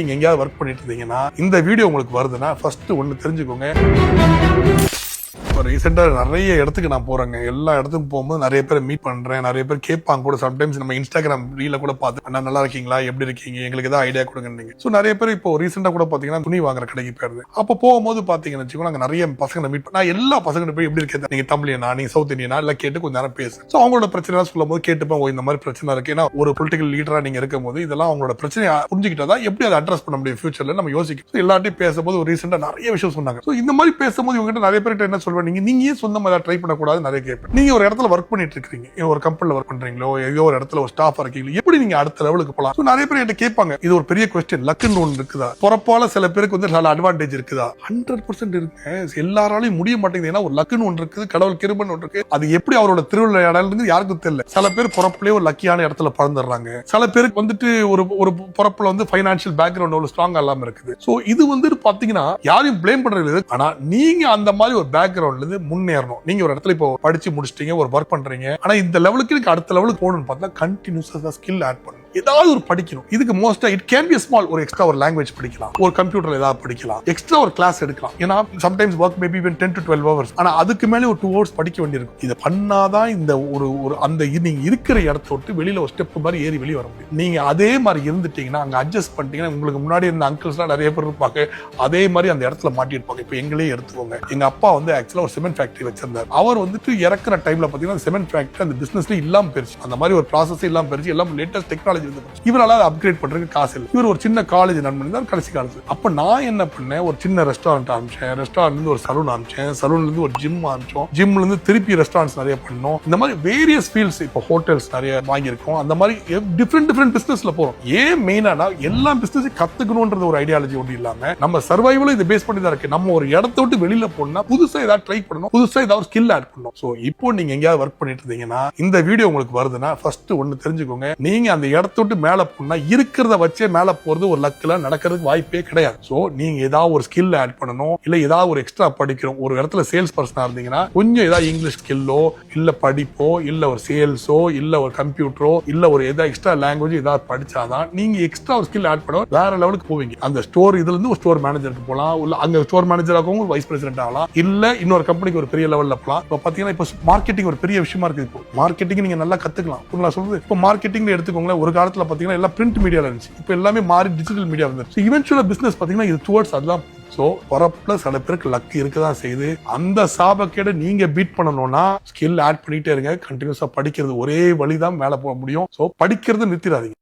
நீங்க எங்கேயாவது ஒர்க் பண்ணிட்டு இருந்தீங்கன்னா இந்த வீடியோ உங்களுக்கு வருதுன்னா ஃபர்ஸ்ட் ஒன்னு தெரிஞ்சுக்கோங்க. ரீசெண்டா நிறைய இடத்துக்கு நான் போறேங்க. எல்லா இடத்துக்கும் போகும்போது நிறைய பேர் மீட் பண்றேன். நிறைய பேர் கேட்பாங்க கூட. சம்டைம்ஸ் நம்ம இன்ஸ்டாகிராம் ரீல கூட பார்த்து அண்ணா நல்லா இருக்கீங்களா, எப்படி இருக்கீங்க, எங்களுக்கு ஏதாவது ஐடியா கொடுங்க. ஸோ நிறைய பேர் இப்போ ரீசெண்டா கூட பாத்தீங்கன்னா துணி வாங்குற கடைக்கு போயிருது. அப்போ போகும்போது பாத்தீங்கன்னு வச்சுக்கோங்க, அங்க நிறைய பசங்களை மீட் பண்ண எல்லா பசங்க போய் எப்படி இருக்கேன், நீங்க தமிழியனா, நீங்க சவுத் இந்தியனா எல்லாம் கேட்டு கொஞ்சம் நேரம் பேசு. ஸோ அவங்களோட பிரச்சனை சொல்லும் போது கேட்டுப்பேன், இந்த மாதிரி பிரச்சனை இருக்கு. ஏன்னா ஒரு பொலிட்டிக்கல் லீடரா நீங்க இருக்கும் போது இதெல்லாம் அவங்களோட பிரச்சனையை புரிஞ்சுக்கிட்டாதான் எப்படி அதை அட்ரஸ் பண்ண முடியும் ஃபியூச்சர்ல நம்ம யோசிக்கும். எல்லாத்தையும் பேசும்போது ஒரு ரீசெண்டா நிறைய விஷயம் சொன்னாங்க. ஸோ இந்த மாதிரி பேசும்போது இவங்க நிறைய பேர்கிட்ட என்ன சொல்வேன், நீங்க சொந்த மாதிரி ட்ரை பண்ணக்கூடாது நிறைய கேட்பேன். நீங்க ஒரு இடத்துல ஒர்க் பண்ணிட்டு இருக்கீங்க, ஒரு கம்பெனில ஒர்க் பண்றீங்களோ, ஏதோ ஒரு இடத்துல ஒரு ஸ்டாஃப் இருக்கீங்களோ, எப்படி நீங்க அடுத்த லெவலுக்கு போலாம்? நிறைய பேர் என்கிட்ட கேட்பாங்க. இது ஒரு பெரிய கொஸ்டின். லக்குன்னு ஒன்று இருக்குதா? பொறப்பால சில பேருக்கு வந்து நல்ல அட்வான்டேஜ் இருக்குதா? 100% இருக்கு. எல்லாராலையும் முடிய மாட்டேங்குது. ஏன்னா ஒரு லக்குன்னு ஒன்று இருக்குது, கடவுள் கிருபைன்னு ஒன்று இருக்கு. அது எப்படி அவரோட திருவிழா இடம் யாருக்கும் தெரியல. சில பேர் பொறப்புலேயே ஒரு லக்கியான இடத்துல பிறந்துடுறாங்க. சில பேருக்கு வந்துட்டு ஒரு பொறப்புல வந்து பைனான்சியல் பேக்ரவுண்ட் அவ்வளவு ஸ்ட்ராங்கா இல்லாம இருக்குது. சோ இது வந்து பாத்தீங்கன்னா யாரையும் பிளேம் பண்றது. ஆனா நீங்க அந்த மாதிரி ஒரு பேக்ரவுண்ட்ல இருந்து முன்னேறணும். நீங்க ஒரு இடத்துல இப்போ படிச்சு முடிச்சிட்டீங்க, ஒரு ஒர்க் பண்றீங்க. ஆனா இந்த லெவலுக்கு அடுத்த லெவலுக்கு போகணும்னு பார்த்தா கண்டினியூஸா ஸ்கில் ஆட் பண்ணணும். ஏதாவது ஒரு படிக்கணும். இதுக்கு மோஸ்டா இட் கேன் பி ஸ்மால், ஒரு எக்ஸ்ட்ரா ஒரு லாங்குவேஜ் படிக்கலாம், ஒரு கம்ப்யூட்டர் ஏதாவது படிக்கலாம், எக்ஸ்ட்ரா ஒரு கிளாஸ் எடுக்கலாம். ஏன்னா sometimes work maybe even 10 to 12 hours. ஆனா அதுக்கு மேலே ஒரு 2 hours படிக்க வேண்டியிருக்கும். இதை பண்ணாதான் இந்த ஒரு அந்த நீங்க இருக்கிற இடத்த விட்டு வெளியில ஒரு ஸ்டெப் மாதிரி ஏறி வெளியே வர முடியும். நீங்க அதே மாதிரி இருந்துட்டீங்கன்னா, அங்க அட்ஜஸ்ட் பண்ணிட்டீங்கன்னா, உங்களுக்கு முன்னாடி இருந்த அங்கிள்ஸ் எல்லாம் நிறைய பேர் இருப்பாங்க, அதே மாதிரி அந்த இடத்துல மாட்டிருப்பாங்க. இப்போ எங்களே எடுத்துக்கோங்க. எங்க அப்பா வந்து ஆக்சுவலா ஒரு சிமெண்ட் ஃபேக்டரி வச்சிருந்தார். அவர் வந்துட்டு இறக்குற டைம்ல பாத்தீங்கன்னா சிமெண்ட் ஃபேக்டரி அந்த பிசினஸ்ல இல்லாம போயிருச்சு. அந்த மாதிரி ஒரு ப்ராசஸ் இல்லாம போயிருச்சு. எல்லாம் லேட்டஸ்ட் டெக்னாலஜி வந்து இவரால அப்கிரேட் பண்றதுக்கு காசு இல்லை. இவர் ஒரு சின்ன காலேஜ் ரன் பண்ணிருந்தார் கடைசி காலத்துல. அப்ப நான் என்ன பண்ணேன், ஒரு சின்ன ரெஸ்டாரண்ட் ஆரம்பிச்சேன். ரெஸ்டாரண்ட்ல இருந்து ஒரு சலூன் ஆரம்பிச்சேன். சலூன்ல இருந்து ஒரு ஜிம் ஆரம்பிச்சோம். ஜிம்ல இருந்து திருப்பி ரெஸ்டாரண்ட்ஸ் நிறைய பண்ணோம். இந்த மாதிரி வேரியஸ் ஃபீல்ட்ஸ், இப்போ ஹோட்டல்ஸ் நிறைய வாங்கியிருக்கோம். அந்த மாதிரி டிஃப்ரெண்ட் பிசினஸ்ல போறோம். ஏன் மெயினா எல்லா பிசினஸ் கத்துக்கணும்ன்றது ஒரு ஐடியாலஜி ஒன்று இல்லாம நம்ம சர்வைவலும் இதை பேஸ் பண்ணி தான் இருக்கு. நம்ம ஒரு இடத்த விட்டு வெளியில போனா புதுசா ஏதாவது ட்ரை பண்ணணும், புதுசா ஏதாவது ஸ்கில் ஆட் பண்ணணும். சோ இப்போ நீங்க எங்கேயாவது ஒர்க் பண்ணிட்டு இருந்தீங்கன்னா இந்த வீடியோ உங்களுக்கு வருதுன்னா ஃபர்ஸ்ட் ஒன்னு தெரிஞ்சுக்கோங்க. நீங்க அந்த இடத்த விட்டு மேல போனா இருக்கிறத வச்சே மேல போறது ஒரு லக்ல நடக்கிறதுக்கு வாய்ப்பே கிடையாது. சோ நீங்க ஏதாவது ஒரு ஸ்கில் ஆட் பண்ணணும், இல்ல ஏதாவது ஒரு எக்ஸ்ட்ரா படிக்கணும். ஒரு இடத்துல சேல்ஸ் பர்சனா இருந்தீங்கன்னா கொஞ்சம் ஏதாவது இங்கிலீஷ் ஸ்கில்லோ, இல்ல படிப்போ, இல்ல ஒரு சேல்ஸோ, இல்ல ஒரு கம்ப்யூட்டரோ, இல்ல ஒரு ஏதாவது எக்ஸ்ட்ரா லாங்குவேஜ் ஏதாவது படிச்சாதான் நீங்க எக்ஸ்ட்ரா ஒரு ஸ்கில் ஆட் பண்ண வேற லெவலுக்கு போவீங்க. அந்த ஸ்டோர் இதுல இருந்து ஒரு ஸ்டோர் மேனேஜருக்கு போலாம், இல்ல அங்க ஸ்டோர் மேனேஜர் ஆகவும் ஒரு வைஸ் பிரசிடென்ட் ஆகலாம், இல்ல இன்னொரு கம்பெனிக்கு ஒரு பெரிய லெவல்ல போலாம். இப்போ பாத்தீங்கன்னா இப்போ மார்க்கெட்டிங் ஒரு பெரிய விஷயமா இருக்கு. இப்போ மார்க்கெட்டிங் நீங்க நல்லா கத்துக்கலாம். நான் சொல்றது இப்போ மார்க்கெட்டிங்ல எடுத்துக்கோங்களேன். ஒரு காலத்துல பாத்தீங்கன்னா எல்லாம் பிரிண்ட் மீடியால இருந்துச்சு. இப்போ எல்லாமே மாறி டிஜிட்டல் மீடியா வந்துருச்சு. இவென்ச்சுவலா பிசினஸ் பாத்தீங்கன்னா இது டுவர்ட்ஸ் அதெல்லாம். சோ பொறப்புல சில பேருக்கு லக் இருக்குதான் செய்யுது. அந்த சாபக்கேட நீங்க பீட் பண்ணணும்னா ஸ்கில் ஆட் பண்ணிட்டே இருங்க. கண்டினியூஸா படிக்கிறது ஒரே வழிதான் மேல போக முடியும். சோ படிக்கிறது நிறுத்திடாதீங்க.